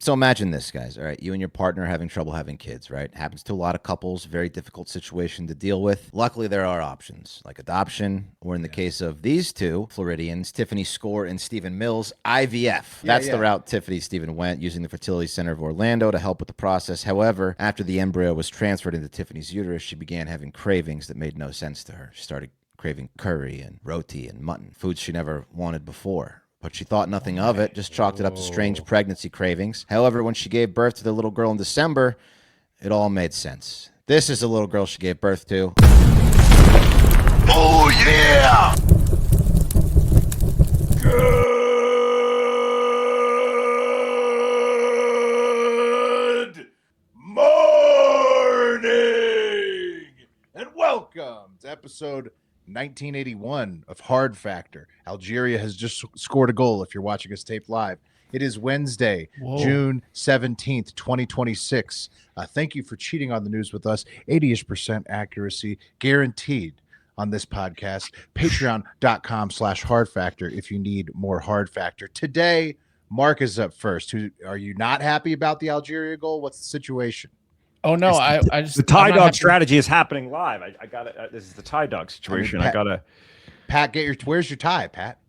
So imagine this, guys. All right, you and your partner are having trouble having kids, right? Happens to a lot of couples. Very difficult situation to deal with. Luckily, there are options like adoption, or in the case of these two Floridians, Tiffany Score and Stephen Mills, IVF. That's the route Tiffany Stephen went, using the Fertility Center of Orlando to help with the process. However, after the embryo was transferred into Tiffany's uterus, she began having cravings that made no sense to her. She started craving curry and roti and mutton, foods she never wanted before. But she thought nothing of it, just chalked it up to strange pregnancy cravings. However, when she gave birth to the little girl in December, it all made sense. This is the little girl she gave birth to. Oh, yeah! Good morning! And welcome to episode 1981 of Hard Factor. Algeria has just scored a goal if you're watching us taped live. It is Wednesday, June 17th, 2026. Thank you for cheating on the news with us. 80% accuracy guaranteed on this podcast. Patreon.com/Hard Factor if you need more Hard Factor. Today, Mark is up first. Are you not happy about the Algeria goal? What's the situation? Oh no, I just the tie dog strategy is happening live. I got it. This is the tie dog situation. Pat, Pat, where's your tie, Pat?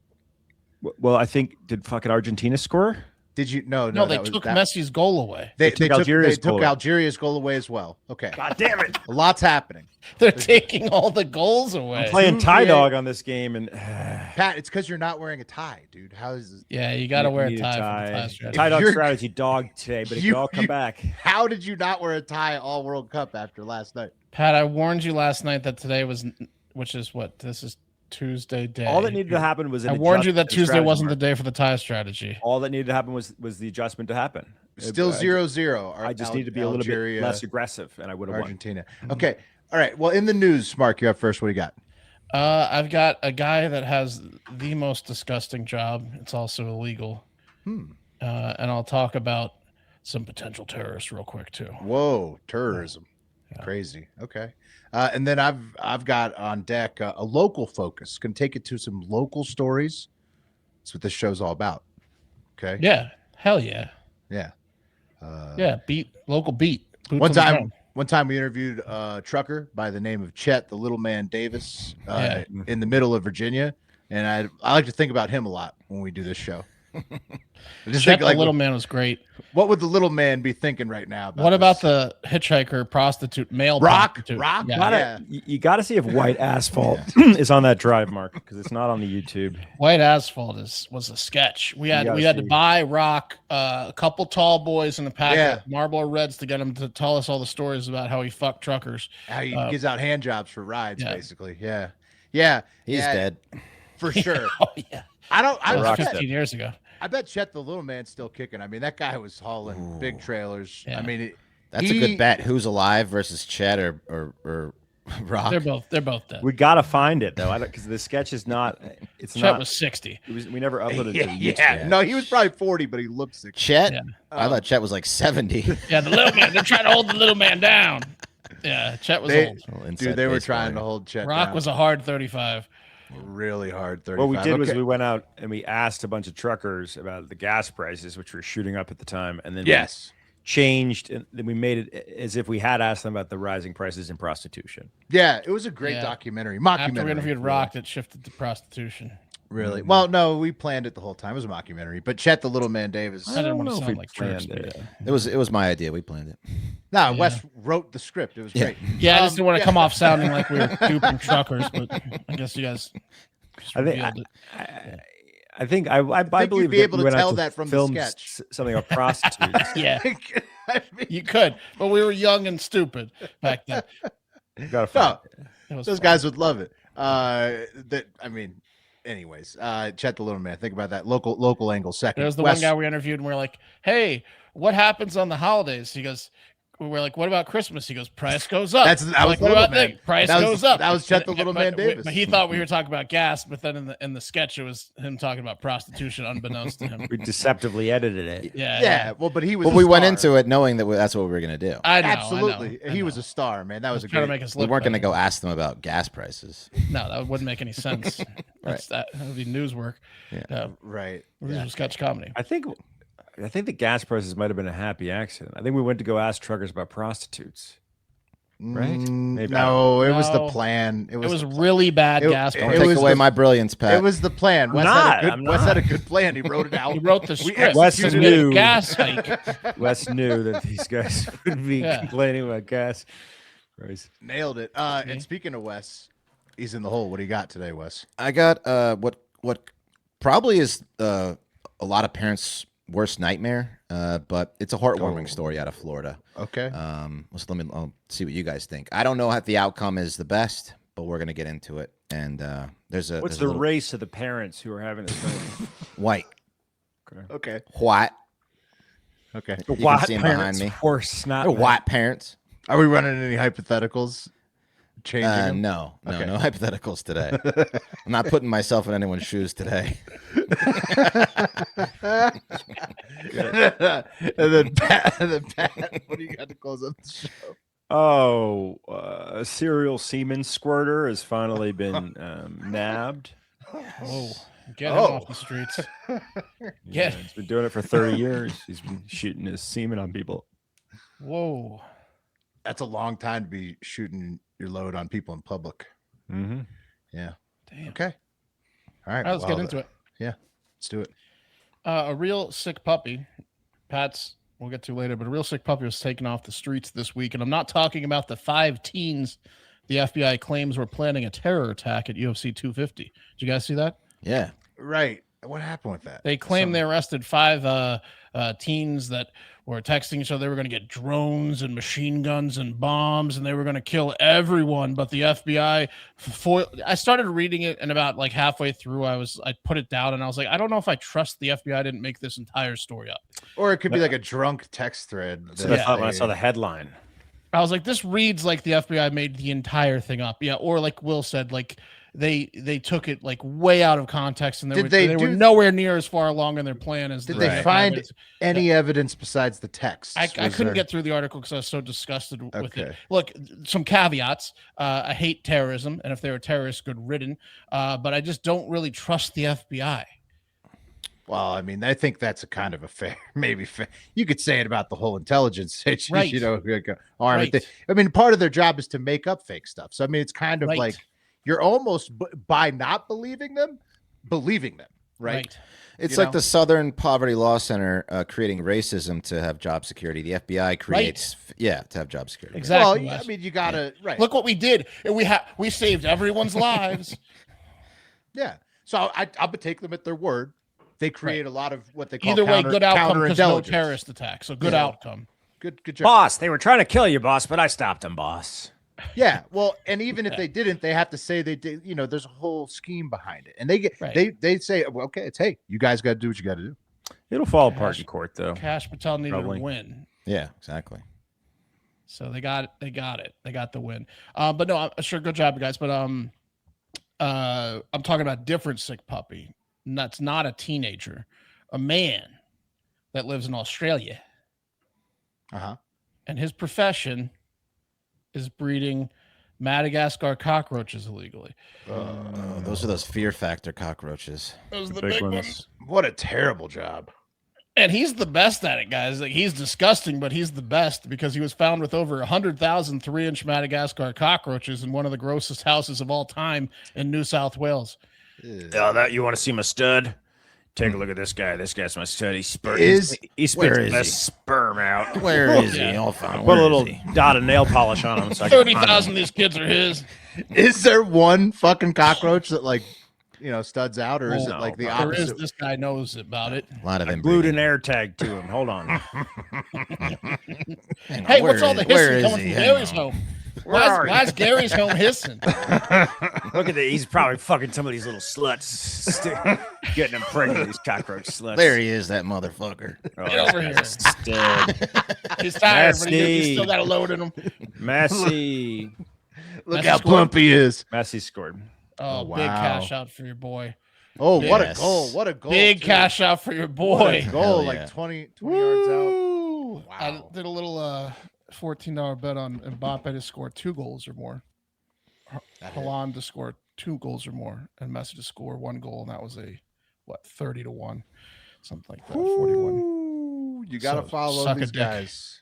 Well, I think did fucking Argentina score? Did you? No. They took Messi's goal away. They took Algeria's goal away as well. Okay. God damn it! A lot's happening. They're taking all the goals away. I'm playing tie dog on this game, and Pat, it's because you're not wearing a tie, dude. How is this? Yeah, you got to wear a tie. Tie dog strategy, dog today. But if you all come back, how did you not wear a tie all World Cup after last night? Pat, I warned you last night that today was, which is what this is. Tuesday day. All that needed to happen was I warned you that Tuesday wasn't the day for the tie strategy. All that needed to happen was the adjustment to happen. Still 0-0. I just need to be a little bit less aggressive, and I would have won. Argentina. Okay. All right. Well, in the news, Mark, you're up first. What do you got? I've got a guy that has the most disgusting job. It's also illegal. And I'll talk about some potential terrorists real quick too. Whoa, terrorism. Yeah. Crazy. Okay. And then I've got on deck a local focus. Going to take it to some local stories. That's what this show's all about. Okay. Yeah. Hell yeah. Yeah. Local beat. One time we interviewed a trucker by the name of Chet, the little man Davis, in the middle of Virginia, and I like to think about him a lot when we do this show. Chet, the little man was great. What would the little man be thinking right now? What about the hitchhiker prostitute, male prostitute? Rock? Yeah. You got to see if White Asphalt is on that drive, Mark, because it's not on the YouTube. White Asphalt was a sketch. We had to buy Rock, a couple tall boys in a pack of Marlboro Reds to get him to tell us all the stories about how he fucked truckers. How he gives out hand jobs for rides, basically. Yeah. He's dead. For sure. Oh, yeah. I was 15 years ago. I bet Chet the little man's still kicking. I mean, that guy was hauling big trailers. Yeah. I mean, that's a good bet. Who's alive versus Chet or Rock? They're both dead. We gotta find it though, because the sketch is not. Chet was 60. We never uploaded it. Yeah. No, he was probably 40, but he looked 60. Chet? Yeah. I thought Chet was like 70. Yeah, the little man. They're trying to hold the little man down. Yeah, Chet was old. Dude, they were trying to hold Chet Rock down. was a hard 35. Really hard 35. What we did was we went out and we asked a bunch of truckers about the gas prices, which were shooting up at the time, and then we changed, and then we made it as if we had asked them about the rising prices in prostitution. Yeah, it was a great documentary. After we interviewed Rock, it shifted to prostitution. Really? Well, no, we planned it the whole time. It was a mockumentary. But Chet, the little man Davis. I didn't want to sound like planned it. It was my idea. We planned it. No, Wes wrote the script. It was great. Yeah, I just didn't want to come off sounding like we were duping truckers, but I guess you guys. I think I believe you'd be able to tell that from the sketch. Something about prostitutes. Yeah, you could, but we were young and stupid back then. You gotta find those guys would love it. Anyways, Chet the little man. Think about that local angle. Second, there's the one guy we interviewed, and we're like, "Hey, what happens on the holidays?" He goes, "We're like, what about Christmas?" He goes, "Price goes up." What about that? Price goes up. That was Chet the little man Davis. But he thought we were talking about gas, but then in the sketch, it was him talking about prostitution, unbeknownst to him. We deceptively edited it. Yeah. Well, but he was. But we went into it knowing that that's what we were gonna do. I know. Absolutely, I know. he was a star, man. That was trying to make us look. We weren't gonna go ask them about gas prices. No, that wouldn't make any sense. That would be news work. Yeah. Right. This was sketch comedy. I think I think the gas prices might have been a happy accident. I think we went to go ask truckers about prostitutes. Right? Maybe. No, it was the No. plan. It was really bad gas it Don't prices. take was away the- my brilliance, Pat. It was the plan. Wes had a good plan. He wrote it out. He wrote the script. Wes He knew. did a gas hike. Wes knew that these guys would be Yeah. complaining about gas prices. Nailed it. And speaking of Wes, he's in the hole. What do you got today, Wes? I got what probably is a lot of parents' worst nightmare, but it's a heartwarming story out of Florida. Okay. I'll see what you guys think. I don't know if the outcome is the best, but we're gonna get into it. And What's there's a the little- race of the parents who are having this? white, Okay. white. Okay. You can see 'em behind me. Horse, not They're white parents. Are we running any hypotheticals? Changing them? No Okay. hypotheticals today. I'm not putting myself in anyone's shoes today. and then Pat, what do you got to close up the show? Oh, a serial semen squirter has finally been nabbed. Whoa. Get him off the streets. Yeah, he's been doing it for 30 years. He's been shooting his semen on people. Whoa. That's a long time to be shooting your load on people in public. Mm-hmm. Yeah. Damn. Okay. All right. All right, let's get into it. Yeah. Let's do it. A real sick puppy. Pat's, we'll get to later, but a real sick puppy was taken off the streets this week. And I'm not talking about the 5 teens the FBI claims were planning a terror attack at UFC 250. Did you guys see that? Yeah. Right. What happened with that? They claim they arrested 5 teens that were texting each other. They were going to get drones and machine guns and bombs, and they were going to kill everyone. But the FBI, I started reading it, and about like halfway through, I put it down, and I was like, I don't know if I trust the FBI didn't make this entire story up. Or it could be like a drunk text thread. That's what I thought when I saw the headline. I was like, this reads like the FBI made the entire thing up. Yeah, or like Will said, like they took it like way out of context, and they were nowhere near as far along in their plan as. Did they find any evidence besides the text? I couldn't get through the article because I was so disgusted with it. Look, some caveats. I hate terrorism, and if they were terrorists, good ridden. But I just don't really trust the FBI. Well, I mean, I think that's a kind of a fair, maybe fair. You could say it about the whole intelligence, Right. you know, arm. Right. I mean, part of their job is to make up fake stuff. So, I mean, it's kind of like you're almost by not believing them, right? It's like the Southern Poverty Law Center creating racism to have job security. The FBI creates, to have job security. Exactly. Well, I mean, you gotta Look what we did. We saved everyone's lives. Yeah. So I'll take them at their word. They create a lot of what they call either way, good outcome because no counterintelligence. terrorist attack. So good outcome. Good job. Boss, they were trying to kill you, boss, but I stopped them, boss. Yeah, well, and even if they didn't, they have to say they did. You know, there's a whole scheme behind it, and they say, well, okay, it's hey, you guys got to do what you got to do. It'll fall apart in court, though. Cash Patel needed Probably. to win. Yeah, exactly. So they got it. They got the win. But no, I'm sure. Good job, guys. But I'm talking about a different sick puppy. And that's not a teenager, a man that lives in Australia. And his profession is breeding Madagascar cockroaches illegally. Those are those fear factor cockroaches. Those are the big big ones. ones. What a terrible job. And he's the best at it, guys. Like, he's disgusting, but he's the best because he was found with over 100,000 3-inch Madagascar cockroaches in one of the grossest houses of all time in New South Wales. Oh, that you want to see my stud? Take a look at this guy. This guy's my stud. He spurts where is the he? sperm out. Where is he? I'll find. Put a little dot of nail polish on him. So I can find 30,000 him. of these kids are his. Is there one fucking cockroach that studs out, or is it No, like the There opposite? is. This guy knows about it. A lot of I them. glued an air tag to him. Hold on. Hey, what's all the history coming from Gary's home? Where Why is Gary's home hissing? Look at that. He's probably fucking some of these little sluts. Getting them pregnant, these cockroach sluts. There he is, that motherfucker. Oh, Get over here. Stud. He's tired, but he's Messy. still got a load in him. Messy. Look Messi how scored. plump he is. Messy scored. Oh, wow. big cash out for your boy. Oh, what a Yes. goal! What a goal! Big too. cash out for your What boy. a goal! Hell Like yeah. 20 yards out. Woo! I Wow. did a little $14 bet on Mbappe to score 2 goals or more. Haaland to score 2 goals or more, and Messi to score 1 goal, and that was a 30-1, something like that, 41. You got to So, follow suck a these dick. guys.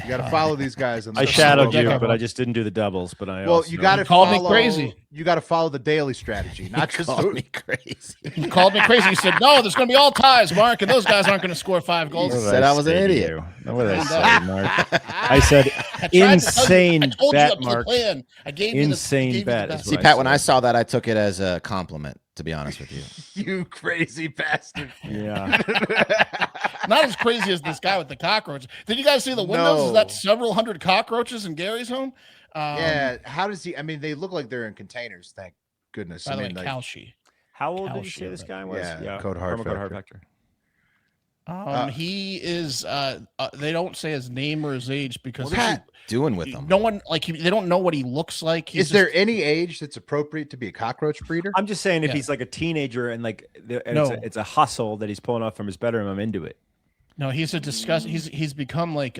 You got to follow these guys. In the I shadowed dick you, up. but I just didn't do the doubles. But I Well, also, you got to called me follow. crazy. You got to follow the daily strategy, not just Called me crazy. He called me crazy. He said, "No, there's going to be all ties, Mark, and those guys aren't going to score 5 goals." You said I was an say to idiot. you? What did I And, say, Mark? I said I tried to tell you, insane I told you bet, up to the Mark. plan. I gave you Insane the bet best. is See, what Pat, when I said. saw that, I took it as a compliment. To be honest with you, you crazy bastard. Yeah. Not as crazy as this guy with the cockroach. Did you guys see the windows? Is No. that several hundred cockroaches in Gary's home? Yeah. How does he? I mean, they look like they're in containers. Thank goodness. By I the way, mean, like, Kalshi. How old did you Calcium, say this guy was? yeah, code hard promo factor. He is. They don't say his name or his age because Pat, doing with them. no one they don't know what he looks like. is there any age that's appropriate to be a cockroach breeder? I'm just saying, if Yeah. he's like a teenager and No. it's a hustle that he's pulling off from his bedroom, I'm into it. No, he's a disgust. He's become like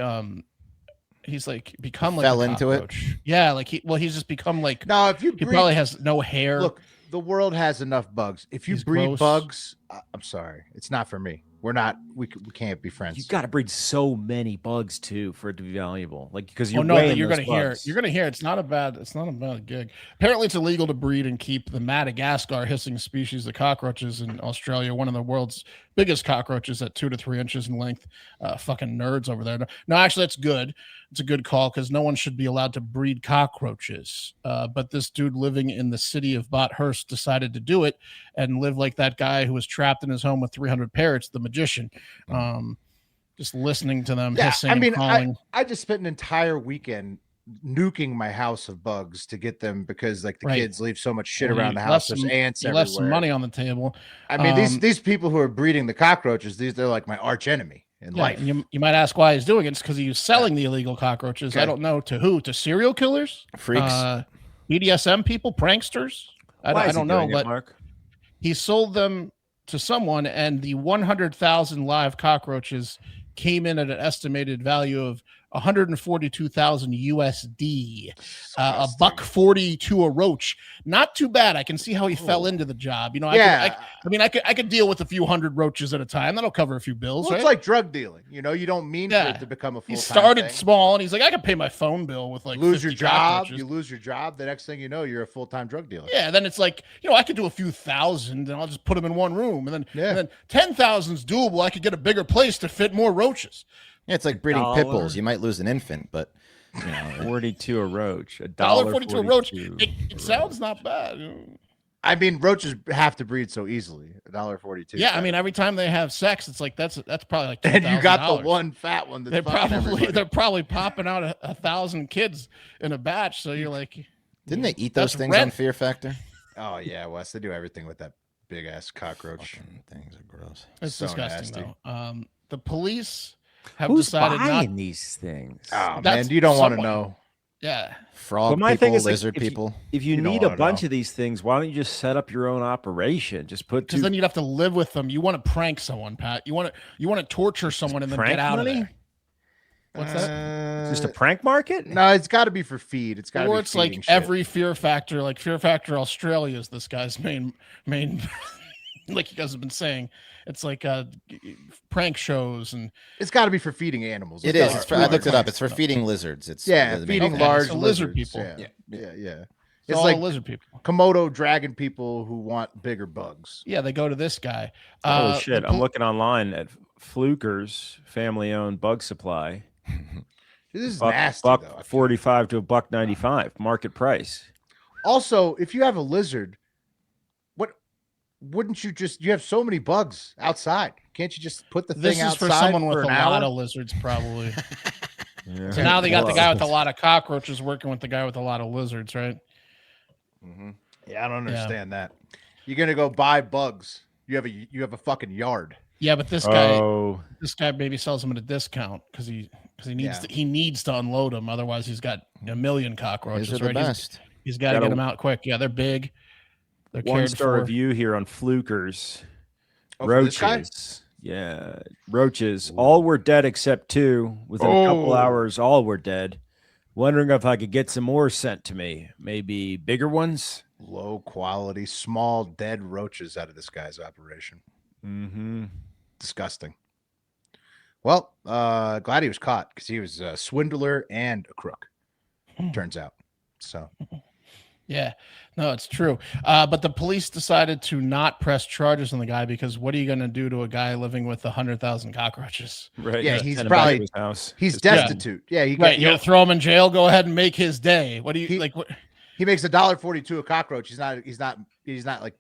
he's like become like Fell a into it? cockroach. Yeah, like he's just become like No, if you he breed, probably has no hair. look, the world has enough bugs. If you He's breed gross. bugs, I'm sorry, it's not for me. We're not. We can't be friends. You got to breed so many bugs too for it to be valuable. Like because Oh you're no, weighing you're those gonna hear. bugs. You're gonna hear. It's not a bad gig. Apparently, it's illegal to breed and keep the Madagascar hissing species of cockroaches in Australia. One of the world's biggest cockroaches at 2 to 3 inches in length. Fucking nerds over there. No, actually, that's good. It's a good call because no one should be allowed to breed cockroaches. But this dude living in the city of Bathurst decided to do it and live like that guy who was trapped in his home with 300 parrots, the magician. Just listening to them hissing I mean, and calling. I just spent an entire weekend nuking my house of bugs to get them because like the Right. kids leave so much shit Well, around you the left house. There's some- ants You everywhere. left some money on the table. I mean, Um, these people who are breeding the cockroaches, they're like my arch enemy in Yeah, life. and you might ask why he's doing it. It's because he was selling the illegal cockroaches. Okay. I don't know to who. To serial killers, Freaks. BDSM people, pranksters. I Why is he don't know, doing it, but Mark? he sold them to someone, and the 100,000 live cockroaches came in at an estimated value of 142,000 USD. A $140 to a roach. Not too bad. I can see how he fell into the job. You know, Yeah. I could deal with a few hundred roaches at a time. That'll cover a few bills. Well, right? it's like drug dealing. You know, you don't mean for Yeah. it to become a full. He started small, and he's like, I can pay my phone bill with like lose your 50 job. cockroaches. You lose your job. The next thing you know, you're a full-time drug dealer. Yeah, then it's like, I could do a few thousand, and I'll just put them in one room, and then 10,000 is doable. I could get a bigger place to fit more roaches. Yeah, it's like breeding pit $1. bulls. You might lose an infant, but 42 a roach. $1.42 a roach. $1.42 It sounds not bad. I mean, roaches have to breed so easily. $1.42. Yeah, I mean, every time they have sex, it's like that's probably like and you got $2,000. the one fat one. That's They're fucking everybody. they're probably popping out 1,000 kids in a batch. So you're like, didn't they eat those That's things rent. on Fear Factor? Oh yeah, Wes. They do everything with that big ass cockroach. Fucking things are gross. it's So disgusting nasty. though. The police have Who's decided buying not. these things? Oh That's man, you don't want to someone. know. Yeah, Frog But my people, thing is, like, lizard if you- people. If you You don't need a wanna bunch know. of these things, why don't you just set up your own operation? Just put because two then you'd have to live with them. You want to prank someone, Pat. You want to torture someone and then prank get out money? of there. What's that? just a prank market. No, it's got to be for feed. It's got to Or be. it's like feeding shit. every Fear Factor, like Fear Factor Australia is this guy's main, like you guys have been saying. It's like prank shows and It's got to be for feeding animals. It It's is. not It's for for, I looked it pranks. up. It's for feeding lizards. It's Yeah, the main feeding thing. large so lizard lizards. people. Yeah. it's It's all like lizard people. Komodo dragon people who want bigger bugs. Yeah, they go to this guy. Oh shit! the I'm pol- looking online at Fluker's family-owned bug supply. This is Buck, nasty buck though. 45 to a buck 95 market price. Also, if you have a lizard, what wouldn't you just? You have so many bugs outside. Can't you just put the This thing is outside for someone with an a hour? lot of lizards, probably. Yeah. So now they got the guy with a lot of cockroaches working with the guy with a lot of lizards, right? Yeah, I don't understand that. You're gonna go buy bugs. You have a fucking yard. Yeah, but this guy maybe sells them at a discount because he needs Yeah. he needs to unload them. Otherwise, he's got a million cockroaches. These are the Right? best. He's got to Got get a- them out quick. Yeah, they're big. They're cared One-star for. review here on Fluker's. Oh, for this guy? Roaches. Yeah, roaches. All were dead except 2. Within a couple Oh. hours, all were dead. Wondering if I could get some more sent to me. Maybe bigger ones. Low quality, small, dead roaches out of this guy's operation. Mm-hmm. Disgusting. Well, glad he was caught because he was a swindler and a crook. Turns out. So. Yeah, no, it's true. But the police decided to not press charges on the guy because what are you going to do to a guy living with 100,000 cockroaches? Right. Yeah, just he's send him back probably- to his house. He's destitute. Yeah, he Right, you throw him in jail. Go ahead and make his day. What do you like? What? He makes $1.42 a cockroach. He's not like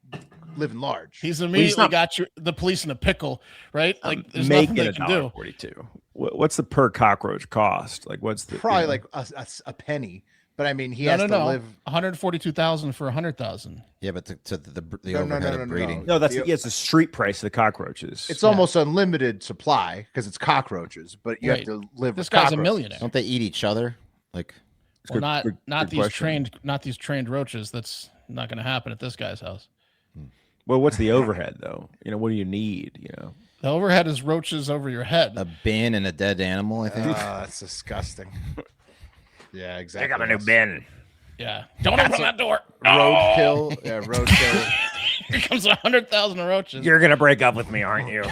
living large. He's immediately not- got the police in a pickle, right? Like there's nothing Make they it can do. $1.42. What's the per cockroach cost? Like, what's the Probably you know? like a penny. But I mean, he has to live. 142,000 for 100,000. Yeah, but to the No, overhead no, of breeding. No, that's it's the street price of the cockroaches. It's almost unlimited supply because it's cockroaches, but you have Right. to live. This with guy's a cockroaches. millionaire. Don't they eat each other? Like, Well, not good these question. these trained roaches. That's not going to happen at this guy's house. Well, what's the overhead though? You know, what do you need? You know, The overhead is roaches over your head. a bin and a dead animal, I think. That's disgusting. Yeah, exactly. pick up a new bin. Yeah, don't open that door. Roadkill. Yeah, roadkill. Here comes 100,000 roaches. You're gonna break up with me, aren't you?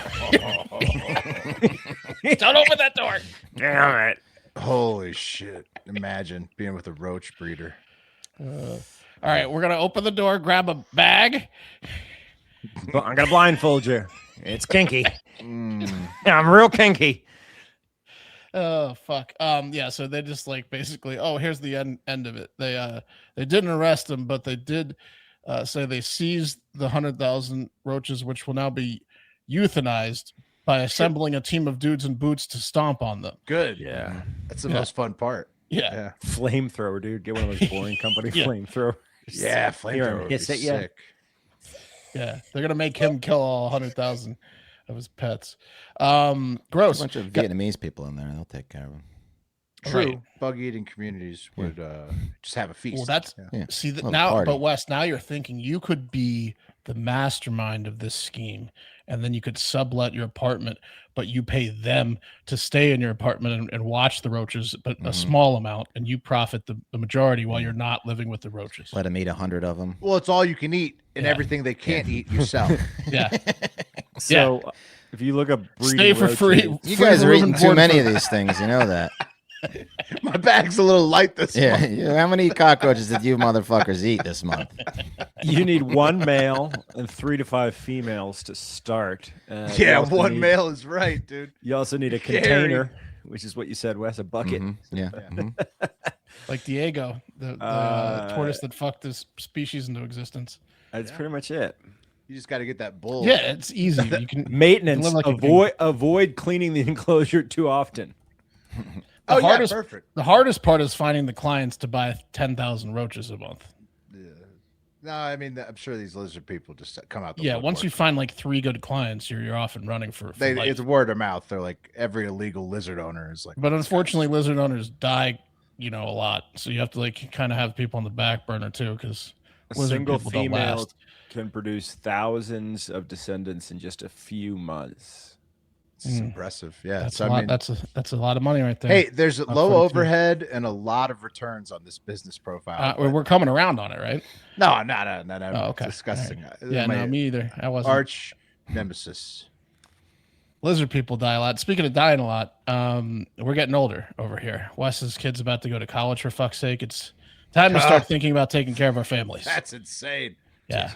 Don't open that door. Damn it! Holy shit! Imagine being with a roach breeder. All right, we're gonna open the door, grab a bag. But I'm gonna blindfold you. It's kinky. Mm. I'm real kinky. Oh fuck. Yeah, so they just like basically, oh, here's the end of it. They didn't arrest him, but they did say they seized the 100,000 roaches, which will now be euthanized by assembling a team of dudes in boots to stomp on them. Good. Yeah. That's the Yeah. most fun part. Yeah. Yeah. Flamethrower, dude. Get one of those boring company Yeah. flamethrowers. Yeah. Flamethrower. would be Hiss it, yeah. sick. Yeah. They're gonna make him kill all 100,000 of his pets. There's a Gross. bunch of Vietnamese people in there. They'll take care of them. True. Right. Bug eating communities would just have a feast. Well, that's Yeah. Yeah. see that Little now, party. but Wes, now you're thinking you could be the mastermind of this scheme, and then you could sublet your apartment, but you pay them to stay in your apartment and watch the roaches, but a Mhm. small amount, and you profit the majority while you're not living with the roaches. Let them eat 100 of them. Well, it's all you can eat, and Yeah. everything they can't eat yourself. Yeah, So if you look up breeding stay for roaches- free. You free guys are room eating and too board many for- of these things. You know that. My bag's a little light this Yeah. month. Yeah, how many cockroaches did you motherfuckers eat this month? You need one male and 3 to 5 females to start. You Yeah, also one need- male is right, dude. You also need a Scary. container, which is what you said, Wes, a bucket. Mhm, yeah. mhm. like Diego, the tortoise that fucked this species into existence. That's pretty much it. You just got to get that bull. Yeah, it's easy. You can Maintenance. live like a Avoid cleaning the enclosure too often. Oh, yeah, hardest- perfect. The hardest part is finding the clients to buy 10,000 roaches a month. Yeah. No, I mean, I'm sure these lizard people just come out. The Yeah, once you woodwork. find like 3 good clients, you're off and running for life. it's word of mouth. They're like every illegal lizard owner is like. But unfortunately, lizard owners die, a lot. So you have to like kind of have people on the back burner too, because A lizard single people don't female last. can produce thousands of descendants in just a few months. It's impressive. Yeah. That's So a I lot. mean, That's a lot of money right there. hey, there's a Not low 42. overhead and a lot of returns on this business profile. we're coming around on it, right? No. Oh, okay. Disgusting. Yeah, My no, me either. I wasn't. arch nemesis. Lizard people die a lot. Speaking of dying a lot, we're getting older over here. Wes's kid's about to go to college, for fuck's sake. It's time to start thinking about taking care of our families. That's insane. Yeah.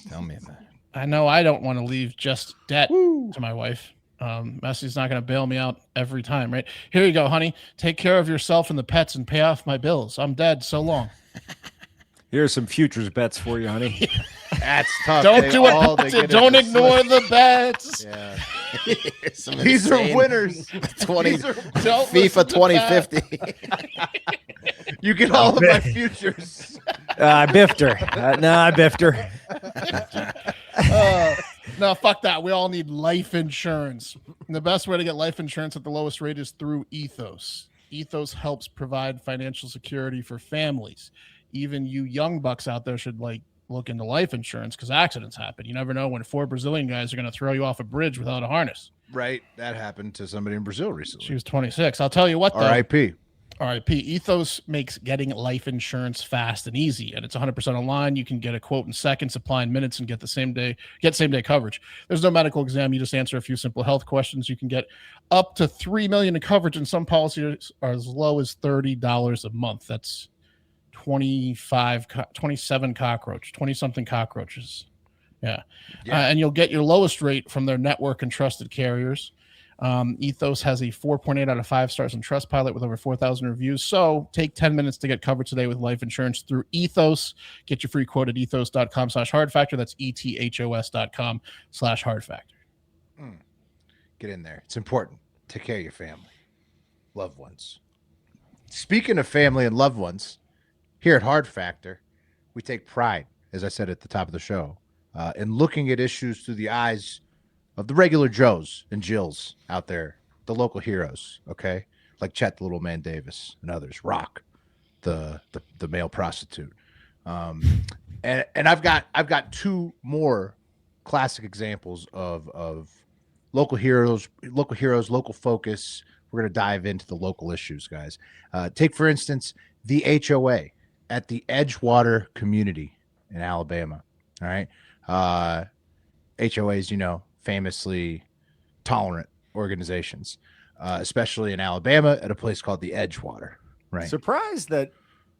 Tell me about it. I know I don't want to leave just debt to my wife. Messi's not going to bail me out every time, right? Here you go, honey. Take care of yourself and the pets and pay off my bills. I'm dead. So long. Here are some futures bets for you, honey. That's tough. Don't They do all- they it. get Don't it. ignore the bets. Yeah. Some These are insane winners. 20 These are, Don't listen FIFA to that. 2050. you get all of my futures. I biffed her. I biffed her. No, fuck that. We all need life insurance. And the best way to get life insurance at the lowest rate is through Ethos. Ethos helps provide financial security for families. Even you young bucks out there should look into life insurance because accidents happen. You never know when 4 Brazilian guys are going to throw you off a bridge without a harness. Right. That happened to somebody in Brazil She recently. was 26. I'll tell you what, though. R.I.P. All right, Pete. Ethos makes getting life insurance fast and easy, and it's 100% online. You can get a quote in seconds, apply in minutes, and get same day coverage. There's no medical exam. You just answer a few simple health questions. You can get up to $3 million in coverage, and some policies are as low as $30 a month. That's 27 20-something cockroaches. Yeah. And you'll get your lowest rate from their network and trusted carriers. Ethos has a 4.8 out of 5 stars in Trustpilot with over 4,000 reviews. So take 10 minutes to get covered today with life insurance through Ethos. Get your free quote at ethos.com/hardfactor. That's ethos.com/hardfactor. Get in there. It's important. Take care of your family, loved ones. Speaking of family and loved ones, here at Hard Factor, we take pride, as I said at the top of the show, in looking at issues through the eyes of the regular Joes and Jills out there, the local heroes, okay? Like Chet the Little Man Davis and others, Rock, the male prostitute. And I've got two more classic examples of local heroes, local focus. We're going to dive into the local issues, guys. Take, for instance, the HOA at the Edgewater community in Alabama, all right? HOAs, you know, famously tolerant organizations, especially in Alabama at a place called the Edgewater, right? Surprised that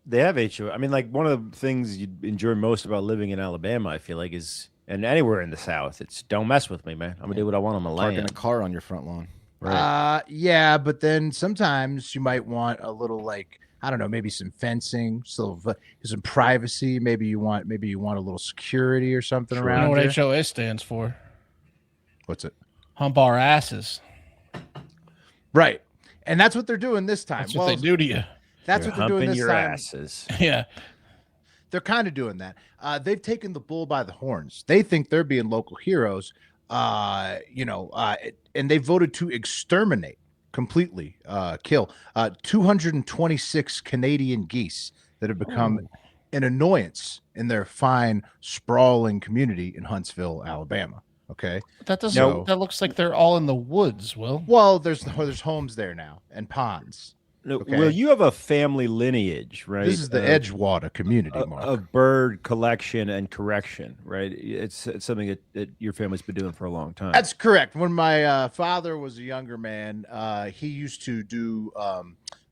they have HOA. I mean, like, one of the things you enjoy most about living in Alabama, I feel like, is, and anywhere in the South, it's don't mess with me, man. I'm gonna do what I want on my Parking land. a car on your front lawn. Right. Yeah, but then sometimes you might want a little, like, I don't know, maybe some fencing, some privacy. Maybe you want a little security or something You know around what you. HOA stands for? What's it? Hump our asses. Right. And that's what they're doing this time. That's what they do to you. That's You're what they're doing humping this your time. asses. Yeah. They're kind of doing that. They've taken the bull by the horns. They think they're being local heroes, and they voted to exterminate, completely kill 226 Canadian geese that have become an annoyance in their fine, sprawling community in Huntsville, Alabama. Okay. That doesn't. That looks like they're all in the woods. Well, there's homes there now and ponds. No, Okay. Will, you have a family lineage, right? This is the Edgewater community, Mark. Of bird collection and correction, right? It's something that your family's been doing for a long time. That's correct. When my father was a younger man, he used to do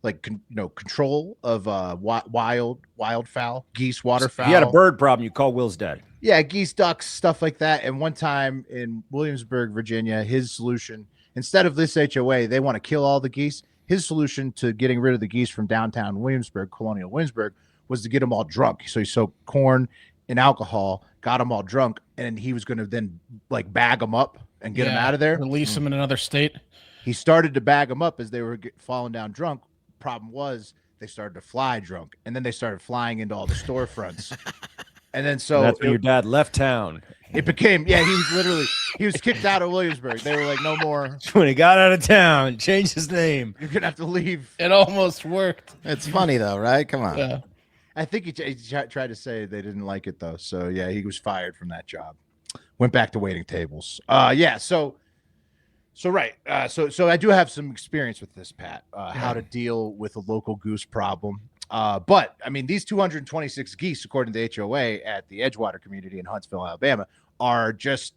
control of wildfowl, geese, waterfowl. If you had a bird problem, you call Will's dad. Yeah, geese, ducks, stuff like that. And one time in Williamsburg, Virginia, his solution, instead of this HOA, they want to kill all the geese. His solution to getting rid of the geese from downtown Williamsburg, colonial Williamsburg, was to get them all drunk. So he soaked corn in alcohol, got them all drunk, and he was going to then bag them up and get them out of there. Release them in another state. He started to bag them up as they were falling down drunk. Problem was they started to fly drunk, and then they started flying into all the storefronts. And then that's when your dad left town. It became, he was kicked out of Williamsburg. They were like, no more. When he got out of town, changed his name. You're going to have to leave. It almost worked. It's funny though, right? Come on. Yeah. I think he tried to say they didn't like it though. So yeah, he was fired from that job. Went back to waiting tables. So right. So I do have some experience with this, Pat, how to deal with a local goose problem. But I mean, these 226 geese, according to the HOA at the Edgewater community in Huntsville, Alabama, are just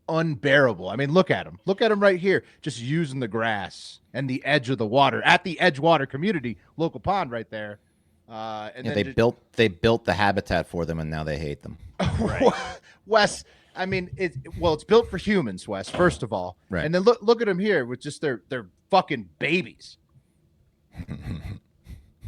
unbearable. I mean, look at them right here, just using the grass and the edge of the water at the Edgewater community, local pond right there. And they built the habitat for them, and now they hate them. Right. Wes, I mean, it's built for humans, Wes, first of all. Right. And then look at them here with just their fucking babies.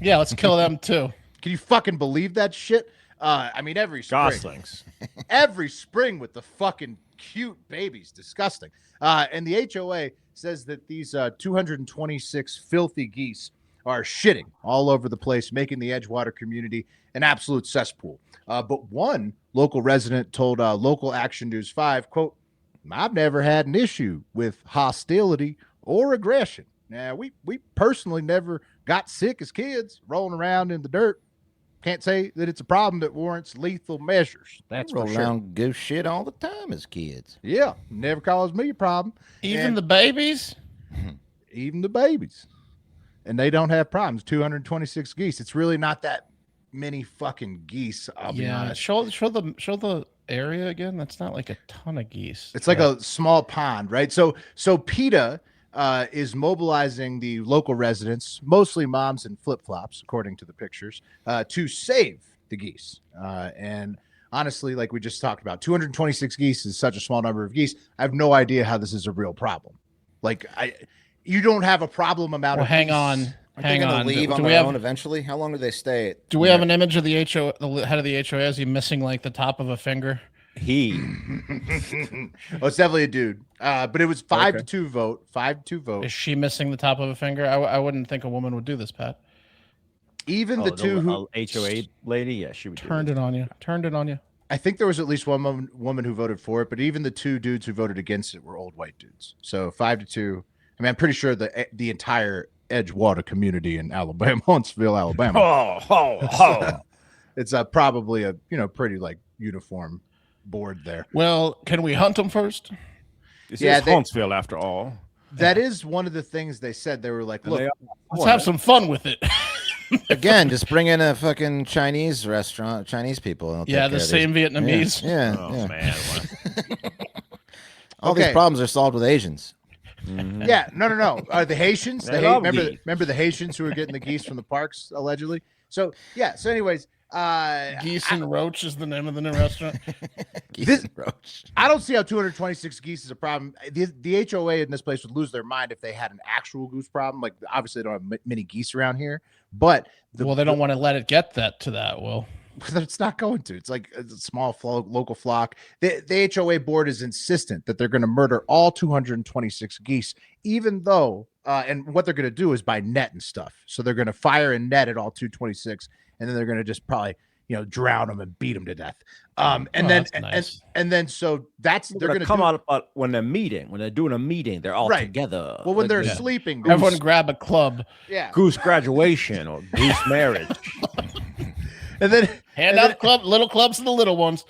Yeah, let's kill them too. Can you fucking believe that shit? I mean, every spring. Goslings. Every spring with the fucking cute babies. Disgusting. And the HOA says that these 226 filthy geese are shitting all over the place, making the Edgewater community an absolute cesspool. But one local resident told Local Action News 5, quote, "I've never had an issue with hostility or aggression. Now, we personally never got sick as kids rolling around in the dirt. Can't say that it's a problem that warrants lethal measures. That's roll for sure. around goose shit all the time as kids. Yeah, never caused me a problem. Even And the babies? even the babies. and they don't have problems. 226 geese. It's really not that many fucking geese. I'll be honest. Show the area again. That's not like a ton of geese. It's like a small pond, right? So PETA is mobilizing the local residents, mostly moms in flip-flops, according to the pictures, to save the geese. And honestly, like we just talked about, 226 geese is such a small number of geese. I have no idea how this is a real problem. Like you don't have a problem amount of hang geese. on. Aren't they going to leave on their own eventually? How long do they stay? Do we have an image of the head of the HOA? Is he missing like the top of a finger? It's definitely a dude. But it was 5-2 vote. 5-2 vote. Is she missing the top of a finger? I wouldn't think a woman would do this, Pat. Even the two who HOA lady, yeah, she would turned it on you. Turned it on you. I think there was at least one woman who voted for it, but even the two dudes who voted against it were old white dudes. So 5-2. I mean, I'm pretty sure the entire Edgewater community in Alabama, Huntsville, Alabama. It's probably a pretty like uniform board there. Well, can we hunt them first? This is Huntsville after all. That is one of the things they said. They were like, look, let's have some fun with it. Again, just bring in a fucking Chinese restaurant, Chinese people. Yeah, the same Vietnamese. Yeah. Oh, man. All these problems are solved with Asians. Mm-hmm. Yeah, no. The Haitians, remember the Haitians who were getting the geese from the parks allegedly. So anyways, Geese and Roach is the name of the new restaurant. Roach. I don't see how 226 geese is a problem. The HOA in this place would lose their mind if they had an actual goose problem. Like obviously they don't have many geese around here, but they don't want to let it get to that. Well, it's not going to. It's like a small local flock. The HOA board is insistent that they're going to murder all 226 geese, even though, and what they're going to do is by net and stuff. So they're going to fire and net at all 226, and then they're going to just probably, drown them and beat them to death. And then so that's they're going to come out when they're doing a meeting, they're all together. Well, when they're sleeping, everyone grab a club. Yeah, goose graduation or goose marriage. And then hand out little clubs to the little ones.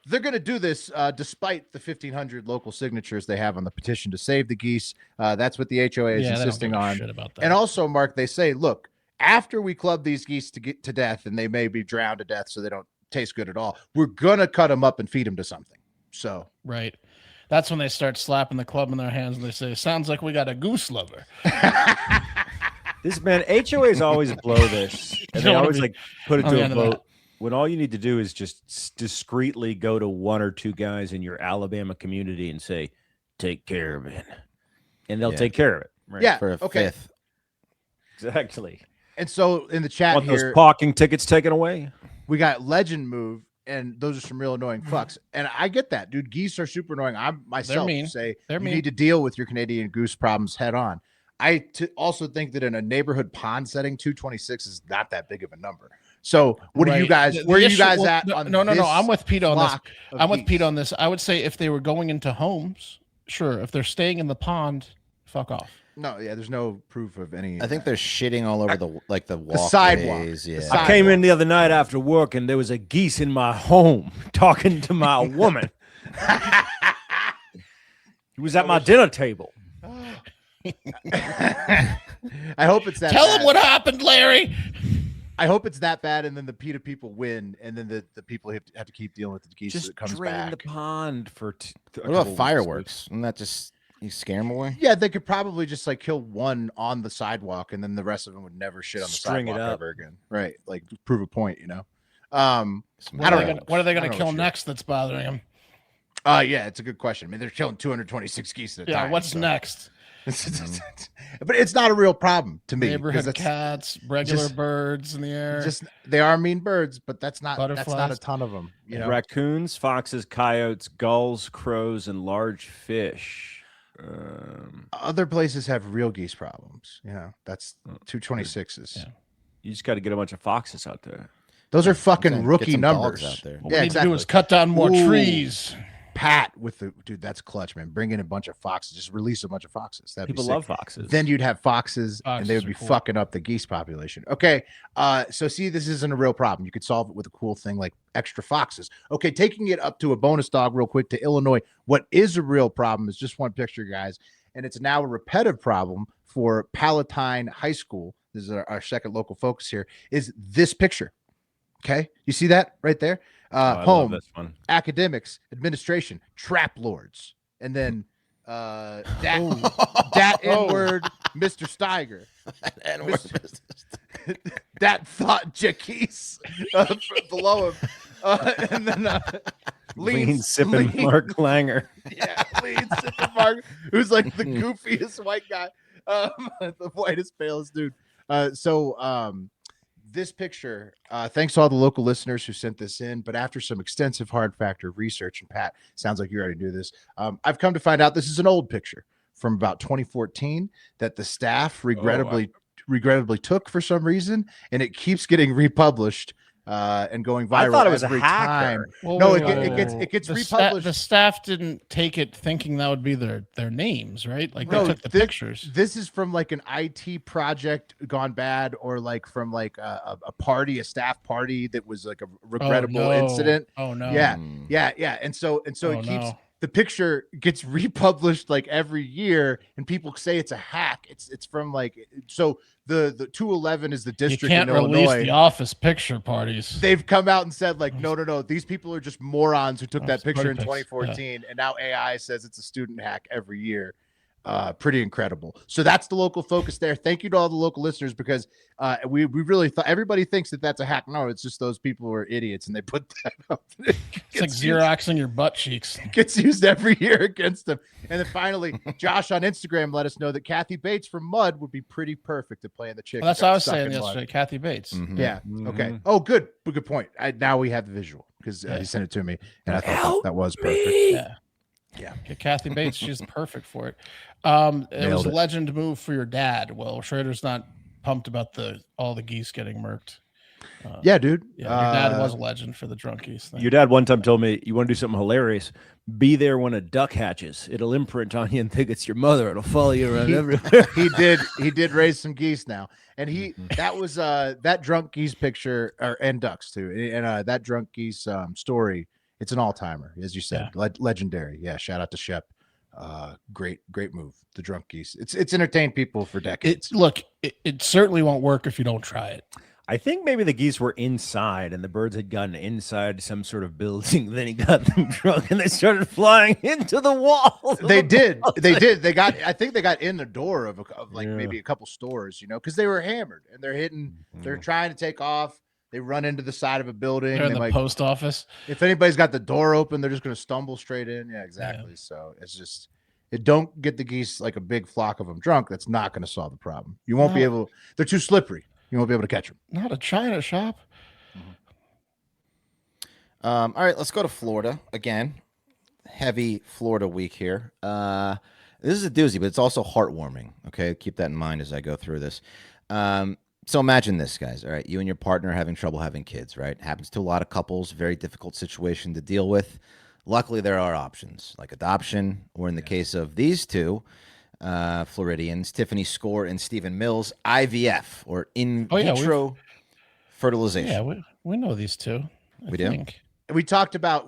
They're going to do this despite the 1,500 local signatures they have on the petition to save the geese. That's what the HOA is insisting on. Shit about that. And also, Mark, they say, look, after we club these geese to get to death, and they may be drowned to death, so they don't taste good at all, we're going to cut them up and feed them to something. So right. That's when they start slapping the club in their hands and they say, sounds like we got a goose lover. This man, HOAs always blow this. And they always put it to a vote when all you need to do is just discreetly go to one or two guys in your Alabama community and say, take care of it. And they'll take care of it. Right? Yeah. For a fifth. Exactly. And so in the chat want here, those parking tickets taken away? We got Legend Move, and those are some real annoying fucks. And I get that, dude. Geese are super annoying. I myself say you need to deal with your Canadian goose problems head on. I also think that in a neighborhood pond setting, 226 is not that big of a number. So what are you guys? Where are you guys at? No. I'm with Pete on this. With Pete on this. I would say if they were going into homes, sure. If they're staying in the pond, fuck off. No, yeah, there's no proof of any. I think they're shitting all over the sidewalk. Yeah. I came in the other night after work, and there was a geese in my home talking to my woman. He was at my dinner table. I hope it's that. Tell bad. him what happened, Larry. I hope it's that bad, and then the PETA people win, and then the people have to keep dealing with the geese. Just that comes drain back. the pond for. What about fireworks? Isn't that just you scare them away? Yeah, they could probably just kill one on the sidewalk, and then the rest of them would never shit on the sidewalk ever again. Right? Like prove a point, What are they going to kill next that's bothering them? Yeah, it's a good question. I mean, they're killing 226 geese at a time. Yeah, what's next? But it's not a real problem to me. Neighborhood cats, regular birds in the air. They are mean birds, but that's not a ton of them. Raccoons, foxes, coyotes, gulls, crows, and large fish. Other places have real geese problems. That's 226s. Yeah. You just got to get a bunch of foxes out there. Those are fucking rookie numbers out there. What we need to do is cut down more trees. Pat with the dude, that's clutch, man. Bring in a bunch of foxes, just release a bunch of foxes. People love foxes. Then you'd have foxes and they would be fucking up the geese population. Okay, so see, this isn't a real problem. You could solve it with a cool thing like extra foxes. Okay, taking it up to a bonus dog real quick to Illinois. What is a real problem is just one picture, guys, and it's now a repetitive problem for Palatine High School. This is our second local focus here. Is this picture? Okay, you see that right there? I love Home, this one. academics, administration, trap lords, and then that N-word, Mr. Steiger. That thought Geese below him. And then Lean sipping Mark Langer. Yeah, lean sipping Mark, who's like the goofiest white guy, the whitest, palest dude. This picture, thanks to all the local listeners who sent this in, but after some extensive hard factor research, and Pat, sounds like you already knew this, I've come to find out this is an old picture from about 2014 that the staff regrettably took for some reason, and it keeps getting republished and going viral. I thought it was every a hacker. time. No, it gets republished. The staff didn't take it thinking that would be their names, right? Like No, they took the pictures. This is from like an IT project gone bad, or like from like a party, a staff party that was like a regrettable incident. Oh no. Yeah. And so it keeps the picture gets republished like every year, and people say it's a hack. It's from like, so the 211 is the district you can't in release Illinois. the office picture parties. They've come out and said like, no, these people are just morons who took that picture in 2014, and now AI says it's a student hack every year. Pretty incredible. So that's the local focus there. Thank you to all the local listeners, because we really thought everybody thinks that that's a hack. No, it's just those people who are idiots and they put that up. It's like Xeroxing your butt cheeks. Gets used every year against them. And then finally, Josh on Instagram let us know that Kathy Bates from Mud would be pretty perfect to play in the chick. Well, that's what I was saying yesterday. Kathy Bates. Mhm. Yeah. Okay. Oh, good point. Now we have the visual, because he sent it to me, and I thought that was perfect. Yeah, Kathy Bates, she's perfect for it. It was a it. legend move for your dad. Well, Schrader's not pumped about all the geese getting murked. Yeah, dude. Yeah, your dad was a legend for the drunk geese thing. Your dad one time told me, you want to do something hilarious? Be there when a duck hatches. It'll imprint on you and think it's your mother. It'll follow you around everywhere. He did raise some geese now, and that was that drunk geese picture, and ducks too, and that drunk geese story. It's an all-timer, as you said, legendary. Yeah, shout out to Shep. Great move. The drunk geese. It's entertained people for decades. It certainly won't work if you don't try it. I think maybe the geese were inside and the birds had gotten inside some sort of building. Then he got them drunk and they started flying into the walls. They did. I think they got in the door of maybe a couple stores, because they were hammered and they're hitting. They're trying to take off. They run into the side of a building. They're in the post office. If anybody's got the door open, they're just going to stumble straight in. Yeah, exactly. Yeah. So it's just, don't get the geese like a big flock of them drunk. That's not going to solve the problem. You won't be able. They're too slippery. You won't be able to catch them. Not a China shop. All right, let's go to Florida again. Heavy Florida week here. This is a doozy, but it's also heartwarming. Okay, keep that in mind as I go through this. So imagine this, guys. All right, you and your partner are having trouble having kids, right? Happens to a lot of couples. Very difficult situation to deal with. Luckily, there are options like adoption, or in the case of these two Floridians, Tiffany Score and Stephen Mills, IVF, or in vitro fertilization. Yeah, we know these two. I think. We talked about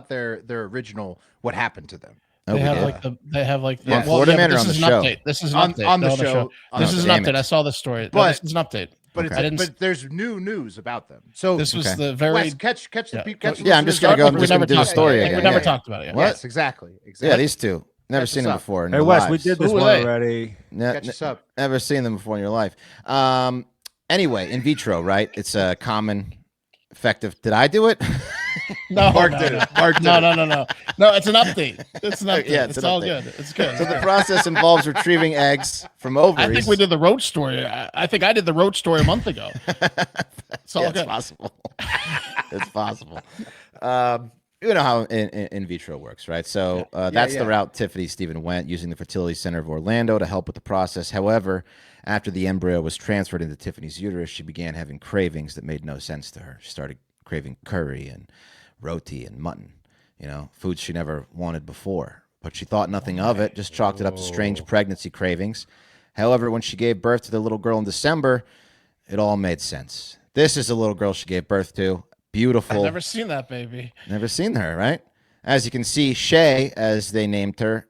their original, what happened to them. They have Florida Man on the show. This is an update. On the show. This is an update. I saw this story. This is an update. But there's new news about them. So this was the very Wes, catch the yeah. I'm just gonna go. I'm just gonna do the story again. We never talked about it yet. Yes, exactly. Yeah, these two. Never seen them before. Hey Wes, we did this one already. Catch us up. Never seen them before in your life. Anyway, in vitro, right? It's a common, effective. Did I do it? No, Mark did it. No, it's an update. It's an update. Yeah, it's all good. It's good. So the process involves retrieving eggs from ovaries. I think we did the roach story. I think I did the roach story a month ago. It's all good. It's possible. It's possible. You know how in vitro works, right? So that's the route Tiffany Stephen went, using the Fertility Center of Orlando to help with the process. However, after the embryo was transferred into Tiffany's uterus, she began having cravings that made no sense to her. She started craving curry and roti and mutton, foods she never wanted before. But she thought nothing of it, just chalked it up to strange pregnancy cravings. However, when she gave birth to the little girl in December, it all made sense. This is a little girl she gave birth to. Beautiful. I've never seen that baby. Never seen her, right? As you can see, Shay, as they named her,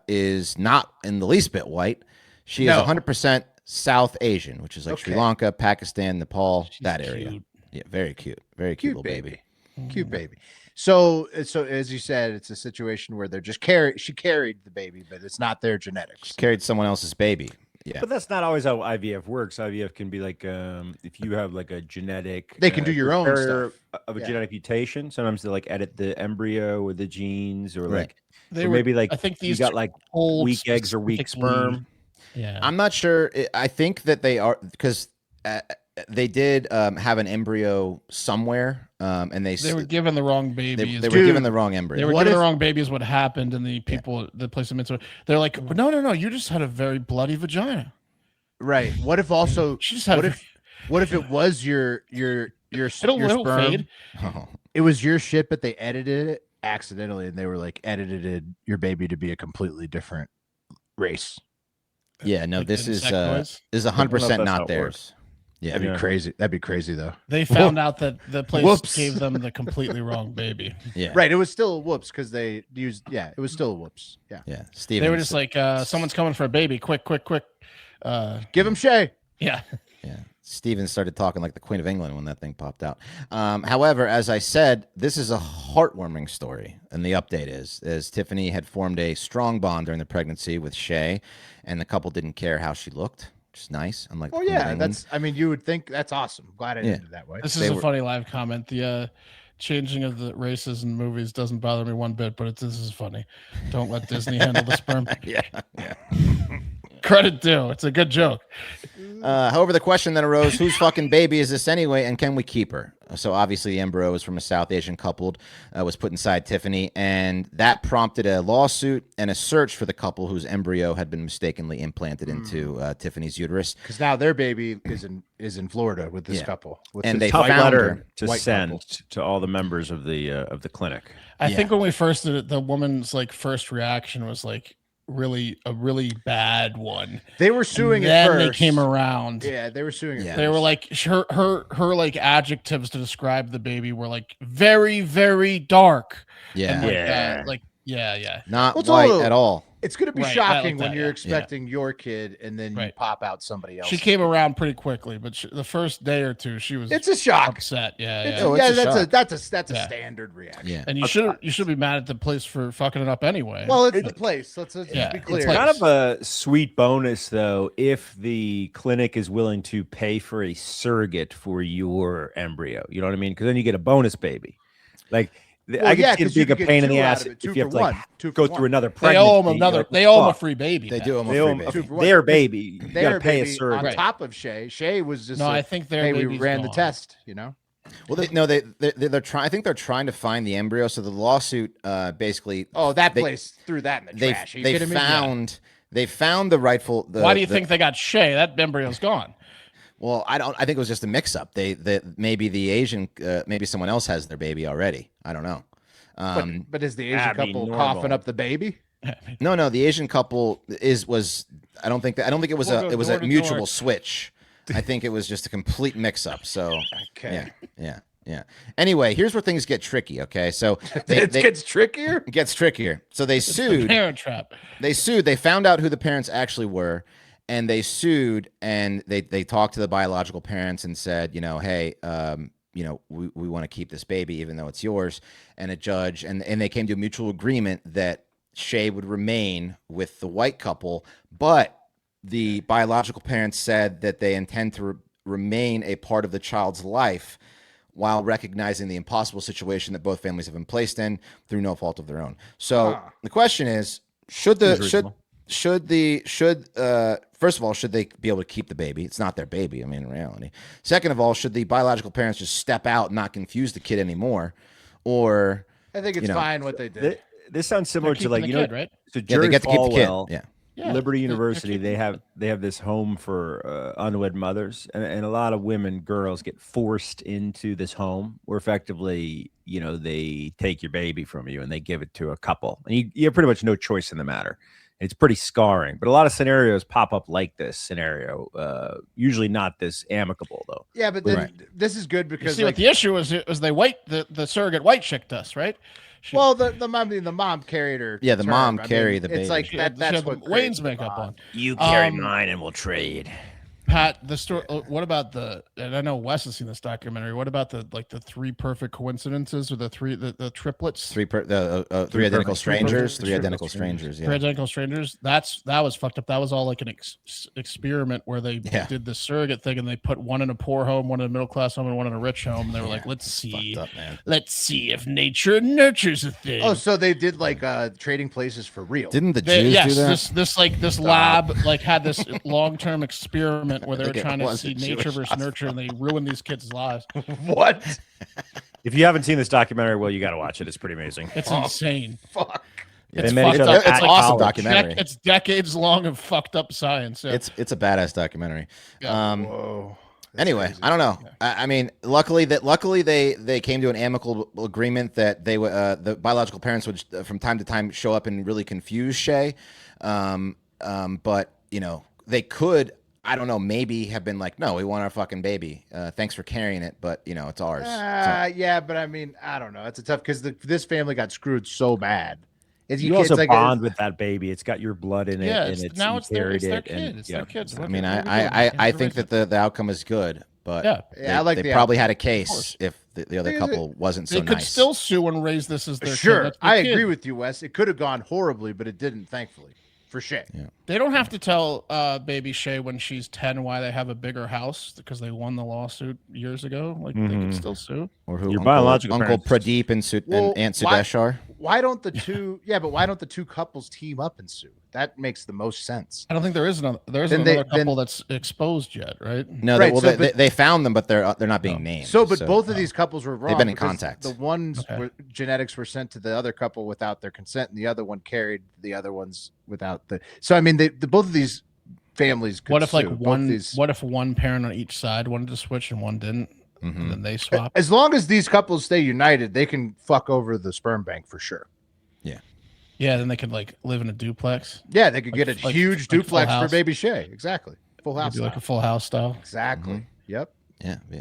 is not in the least bit white. She is 100% South Asian, which is like Sri Lanka, Pakistan, Nepal, that area. Cute. Yeah, very cute. Very cute little baby. Cute baby. So as you said, it's a situation where they're just she carried the baby, but it's not their genetics. She carried someone else's baby. Yeah. But that's not always how IVF works. IVF can be like if you have like a genetic, They can do your own stuff of a genetic mutation. Sometimes they like edit the embryo or the genes, or like They or were, maybe like I think you these got like weak eggs or weak sperm. Yeah, I'm not sure. I think that they are, because they did have an embryo somewhere, and they were given the wrong baby. They were given the wrong embryo. They were given the wrong baby is what happened, and the people that placed them into it, they're like, no, you just had a very bloody vagina. Right. What if also She just had what if it was your it'll sperm? fade. Oh. It was your shit, but they edited it accidentally, and they were like edited your baby to be a completely different race. Yeah, no, Like this is insectoids? 100% that's not how it theirs. Yeah, That'd be crazy. That'd be crazy though. They found out that the place Whoops. gave them the completely wrong baby. yeah, Right. It was still a whoops because they used. Yeah, it was still a whoops. Yeah. yeah. Steven, They were just like, someone's coming for a baby, quick. Give him Shay. Yeah. yeah. Steven started talking like the Queen of England when that thing popped out. However, as I said, this is a heartwarming story, and the update is Tiffany had formed a strong bond during the pregnancy with Shay, and the couple didn't care how she looked. Which is nice. Unlike the Oh Queen of yeah, England. that's. I mean, you would think that's awesome. Glad I did it that way. This is a funny live comment. The changing of the races in movies doesn't bother me one bit, but this is funny. Don't let Disney handle the sperm. yeah. Credit due. It's a good joke. However, the question then arose, whose fucking baby is this anyway, and can we keep her? So obviously the embryo was from a South Asian couple, was put inside Tiffany, and that prompted a lawsuit and a search for the couple whose embryo had been mistakenly implanted into Tiffany's uterus. Because now their baby is in Florida with this couple. With And this they Tough found letter her. to White send couple. to all the members of the clinic. I think when we first did it, the woman's like first reaction was like a really bad one. They were suing and at then first. they came around. Yeah, they were suing at Yeah. first. They were like her like adjectives to describe the baby were like very, very dark. Yeah. And like, yeah. Not Well, it's white all- at all. It's going to be Right, shocking like when that, you're yeah. expecting your kid and then you Right. pop out somebody else. She came around pretty quickly, but the first day or two, she was It's a shock. upset. Yeah, It's yeah. Oh, yeah, it's a shock. that's a Yeah. standard reaction. Yeah. And you should be mad at the place for fucking it up anyway. Well, it's the place. Let's Yeah, be it's clear. like- Kind of a sweet bonus, though, if the clinic is willing to pay for a surrogate for your embryo. You know what I mean? Because then you get a bonus baby. Like, Well, I can yeah, see 'cause it you being a could get pain in two the out ass of it, if two you have for to like one, two go for through one. another they pregnancy. owe them You're like, they owe them a fuck. free baby. They back. do almost They owe free them baby. Two for one. their baby. You got Their to pay a baby surrogate. on top of Shay. Shay was just No, like, I think their hey, we baby's ran the gone. test, you know? Well, they're trying. I think they're trying to find the embryo. So the lawsuit basically. Oh, that They- place threw that in the They trash. Are you they kidding me? found the rightful. Why do you think they got Shay? That embryo's gone. Well, I don't. I think it was just a mix-up. Maybe the Asian, maybe someone else has their baby already. I don't know. But is the Asian that'd be couple normal. coughing up the baby? No. The Asian couple was. I don't think it was We'll go it was door a to mutual door. switch. I think it was just a complete mix-up. So Okay. yeah. Anyway, here's where things get tricky. Okay, so It gets trickier? it gets trickier. So they sued. Parent trap. They found out who the parents actually were, and they sued, and they talked to the biological parents and said, hey, we want to keep this baby even though it's yours. And a judge and they came to a mutual agreement that Shay would remain with the white couple, but the biological parents said that they intend to remain a part of the child's life while recognizing the impossible situation that both families have been placed in through no fault of their own. So the question is, first of all, should they be able to keep the baby? It's not their baby, I mean, in reality. Second of all, should the biological parents just step out and not confuse the kid anymore? Or I think it's fine what they did. This sounds similar They're to like keeping the kid, right? So yeah, Jerry they get to keep the kid. Falwell, Yeah, Liberty they're University, keeping they have this home for unwed mothers, and a lot of girls get forced into this home where effectively, they take your baby from you and they give it to a couple, and you have pretty much no choice in the matter. It's pretty scarring, but a lot of scenarios pop up like this scenario. Usually not this amicable though. Yeah, but then this is good You because see what the issue was? It was the surrogate white chicked us, right? Well, the mom carried her. Yeah, the term. mom I mean, carried the It's baby. like She that. had That's the what Wayne's creates the makeup bond. on. You carry mine and we'll trade. Pat, the story. What about and I know Wes has seen this documentary. What about the three perfect coincidences or the triplets? Three identical strangers. Three identical strangers. Three Yeah. identical strangers. That was fucked up. That was all like an experiment where they did the surrogate thing and they put one in a poor home, one in a middle class home, and one in a rich home. And they were like, let's see, let's see if nature nurtures a thing. Oh, so they did like trading places for real? Didn't the Jews do that? This lab had this long-term experiment where they were trying to see nature versus nurture, and they ruined these kids' lives. What? If you haven't seen this documentary, well, you got to watch it. It's pretty amazing. It's insane. Fuck. It's met each fucked other up. at It's like awesome college. documentary. It's decades long of fucked up science. Yeah. It's a badass documentary. Whoa. Anyway, crazy. I don't know. I mean, luckily they came to an amicable agreement that they the biological parents would from time to time show up and really confuse Shay, but they could. I don't know. Maybe have been like, no, we want our fucking baby. Thanks for carrying it, but it's ours. Yeah, but I mean, I don't know. It's a tough because this family got screwed so bad. You also bond with that baby. It's got your blood in it. Yeah, and it's their kid. It's their kids. I mean, I think that the outcome is good, but I like they the probably had a Of case course. if the other couple wasn't so They could nice. still sue and raise this as their Sure, kid. I agree with you, Wes. It could have gone horribly, but it didn't, thankfully, for Shay. Yeah. They don't have to tell baby Shay when she's 10 why they have a bigger house because they won the lawsuit years ago. Like they could still sue. Or who? Your Uncle, biological Uncle parents. Pradeep and, Well, and Aunt why- Sudeshar. Why don't the two? Yeah, but why don't the two couples team up and sue? That makes the most sense. I don't think there is another. There isn't Then another couple that's exposed yet, right? No, Right, they found them, but they're not being named. So, but both of these couples were wrong. They've been in because contact. The ones Okay. genetics were sent to the other couple without their consent, and the other one carried the other ones without the. So, I mean, both of these families. Could What if like sue. Both one? these- What if one parent on each side wanted to switch and one didn't, and then they swap? As long as these couples stay united, they can fuck over the sperm bank for sure. Yeah, then they could like live in a duplex. Yeah, they could get a Like- huge like Full duplex for House. baby Shay. Exactly, full house. Maybe like style. a Full House style. Exactly. Yep. Yeah, we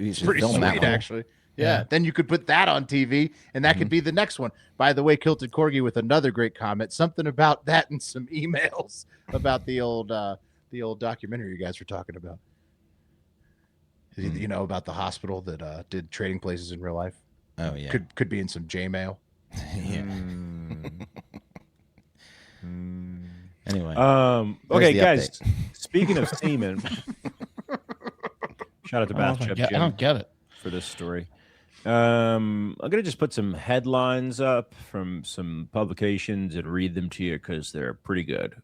It's should pretty film that sweet, one. actually. Yeah. Yeah. Then you could put that on TV, and that could be the next one. By the way, Kilted Corgi with another great comment. Something about that and some emails about the old documentary you guys were talking about. You know about the hospital that did trading places in real life. Oh yeah. Could be in some J mail. Yeah. Anyway, Okay, the guys. Speaking of semen, shout out to Bath Chef I Jim don't get it. for this story. I'm gonna just put some headlines up from some publications and read them to you because they're pretty good.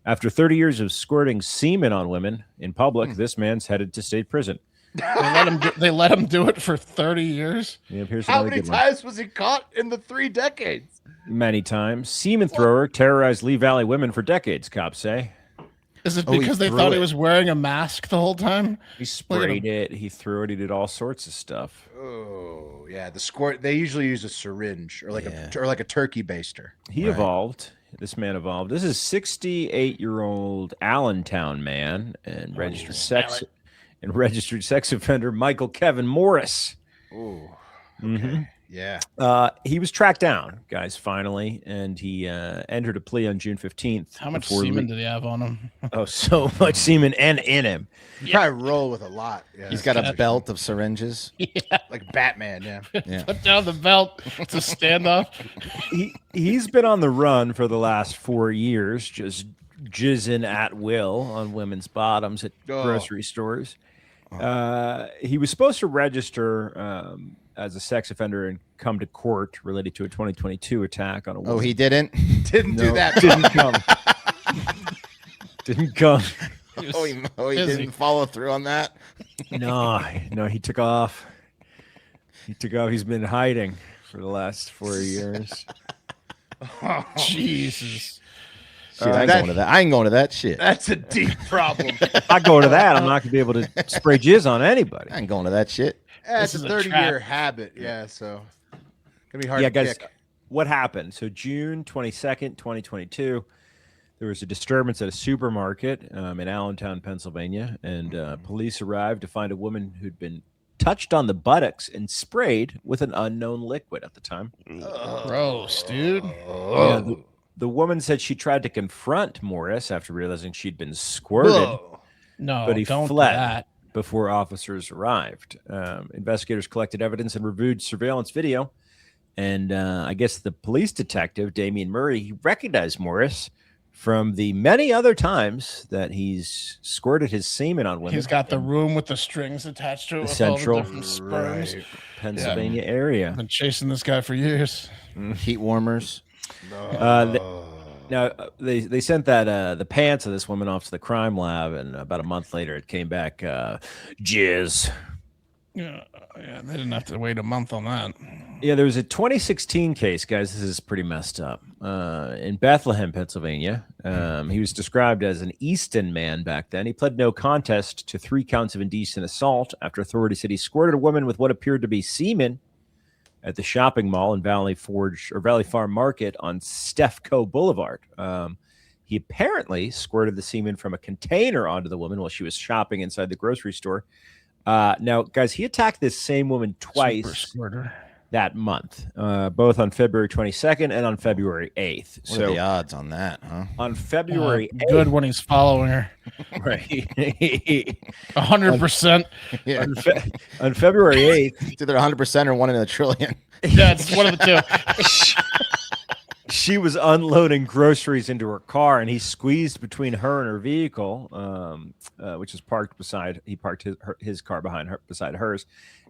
After 30 years of squirting semen on women in public, this man's headed to state prison. They let him do it for 30 years. Yep, here's How another many good one. times was he caught in the 3 decades? Many times. Semen thrower terrorized Lee Valley women for decades, cops say. Is it Oh, he because they threw thought he it. was wearing a mask the whole time? He sprayed it, he threw it, he did all sorts of stuff. Oh yeah, the squirt. They usually use a syringe or like a turkey baster. He evolved. This man evolved. This is 68-year-old Allentown man and registered sex offender Michael Kevin Morris. Oh, Mm-hmm. yeah. He was tracked down, guys, finally, and he entered a plea on June 15th. How much before semen did he have on him? Oh, so much semen and in him. You probably roll with a lot. Yeah. he's got a belt of syringes. like Batman. Yeah. Yeah. Put down the belt to stand up. He's been on the run for the last 4 years, just jizzing at will on women's bottoms at grocery stores. He was supposed to register as a sex offender and come to court related to a 2022 attack on a woman. Oh, he didn't. Didn't do that. Didn't come. Didn't come. He was He busy. didn't follow through on that. No, he took off. He's been hiding for the last 4 years. Jesus. Shit, I ain't going to that. I ain't going to that shit. That's a deep problem. If I go to that, I'm not going to be able to spray jizz on anybody. I ain't going to that shit. That's This a is a 30-year trap. habit. Yeah. So gonna be hard Yeah, to guys, kick. what happened? So June 22nd, 2022, there was a disturbance at a supermarket in Allentown, Pennsylvania, and police arrived to find a woman who'd been touched on the buttocks, and sprayed with an unknown liquid at the time. Gross, dude. Yeah, the woman said she tried to confront Morris after realizing she'd been squirted, No, but he don't fled do that. before officers arrived. Investigators collected evidence and reviewed surveillance video. And I guess the police detective, Damian Murray, he recognized Morris from the many other times that he's squirted his semen on women. He's got the room with the strings attached to it The with central all the different sperms. Pennsylvania area. Been chasing this guy for years. Heat warmers. Now they sent that the pants of this woman off to the crime lab, and about a month later it came back jizz. Yeah, they didn't have to wait a month on that. Yeah, there was a 2016 case, guys. This is pretty messed up. In Bethlehem, Pennsylvania, he was described as an Easton man back then. He pled no contest to 3 counts of indecent assault after authorities said he squirted a woman with what appeared to be semen at the shopping mall in Valley Farm Market on Stefco Boulevard. He apparently squirted the semen from a container onto the woman while she was shopping inside the grocery store. Now, guys, he attacked this same woman twice that month, both on February 22nd and on February 8th. What are the odds on that, huh? On February 8th, good when he's following her. right? 100%. Yeah. On February 8th, It's either 100% or 1 in a trillion. Yeah, it's one of the two. she was unloading groceries into her car, and he squeezed between her and her vehicle, which is parked beside. He parked his car beside hers,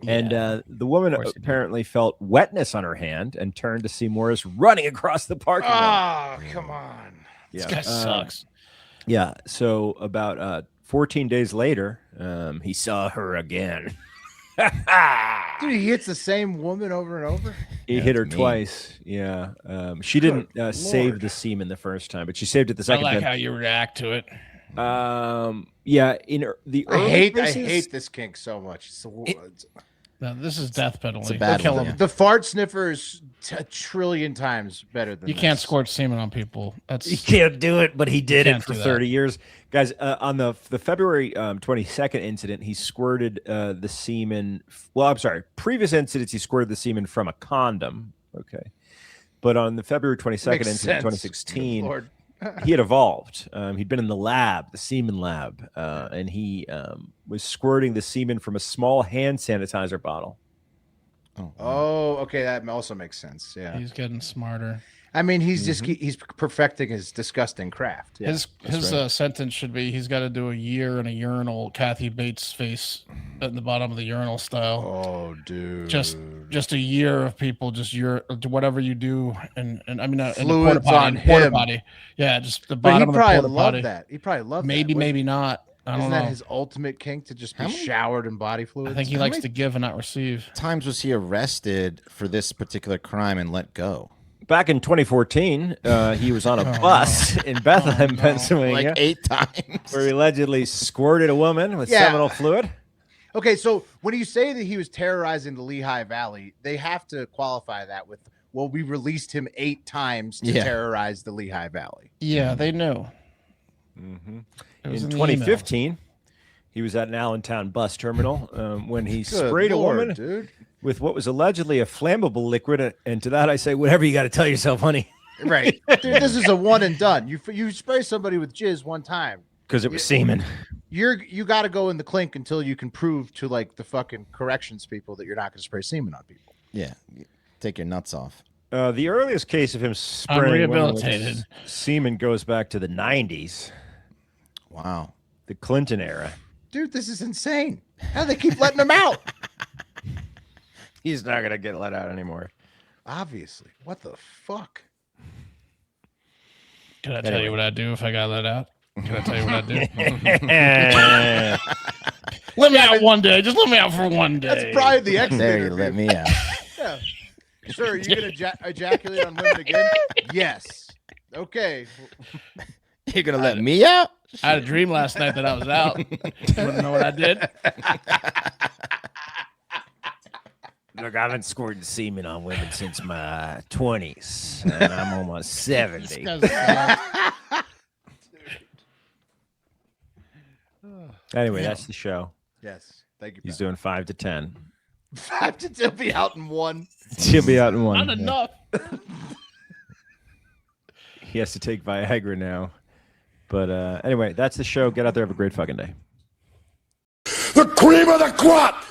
and the woman apparently felt wetness on her hand and turned to see Morris running across the parking lot. Oh, come on. This guy sucks. Yeah. So about 14 days later, he saw her again. Dude, he hits the same woman over and over. He hit her twice. Yeah. She didn't save the semen the first time, but she saved it the I second like time. how you react to it. Yeah. In the I early hate cases- this kink so much. No, this is death penalty. It's a bad Kill one, him. yeah. The fart sniffer is a trillion times better than You can't this. squirt semen on people. That's He can't do it, but he did it Can't for do that. 30 years. Guys, on the February 22nd incident, he squirted the semen. Well, I'm sorry. Previous incidents, he squirted the semen from a condom. Okay. But on the February 22nd Makes incident, sense. 2016, Good Lord. he had evolved. He'd been in the lab, the semen lab, and he was squirting the semen from a small hand sanitizer bottle. Oh, okay. That also makes sense. Yeah. he's getting smarter. I mean, he's just he's perfecting his disgusting craft. Yeah. His sentence should be he's got to do a year in a urinal, Kathy Bates face at the bottom of the urinal style. Oh, dude. Just a year of people whatever you do, and I mean in the Fluids porta potty, on porta him. potty. Yeah, just the But he bottom of the probably porta loved potty. that. He probably loved Maybe, that. maybe not. I don't Isn't know. that his ultimate kink to just be showered in body fluids? I think he likes to give and not receive. Times was he arrested for this particular crime and let go? Back in 2014, he was on a bus in Bethlehem, Pennsylvania, Like 8 times. where he allegedly squirted a woman with seminal fluid. Okay, so when you say that he was terrorizing the Lehigh Valley, they have to qualify that with, well, we released him 8 times to terrorize the Lehigh Valley. Yeah, they knew. In It was in the 2015, he was at an Allentown bus terminal when he sprayed a woman dude. with what was allegedly a flammable liquid. And to that, I say, whatever you got to tell yourself, honey. Right. Dude, this is a one and done. You spray somebody with jizz one time. Because it was semen. You got to go in the clink until you can prove to like the fucking corrections people that you're not going to spray semen on people. Yeah. Take your nuts off. The earliest case of him I'm spraying women with rehabilitated. semen goes back to the 90s, Wow. the Clinton era. Dude, this is insane. How do they keep letting him out? He's not going to get let out anymore. Obviously. What the fuck? Can I tell you what I'd do if I got let out? Can I tell you what I'd do? Let me out one day. Just let me out for one day. That's probably the exit There you interview. let me out. Yeah. Sir, are you going to ejaculate on women again? Yes. Okay. You're going to let me out? I had a dream last night that I was out. You want to know what I did? Look, I've been squirting semen on women since my 20s, and I'm almost 70. Anyway, that's the show. Yes. Thank you. He's Pat. doing 5 to 10. 5 to 10 be out in one. He'll be out in one. Not enough. He has to take Viagra now. But anyway, that's the show. Get out there. Have a great fucking day. The cream of the crop!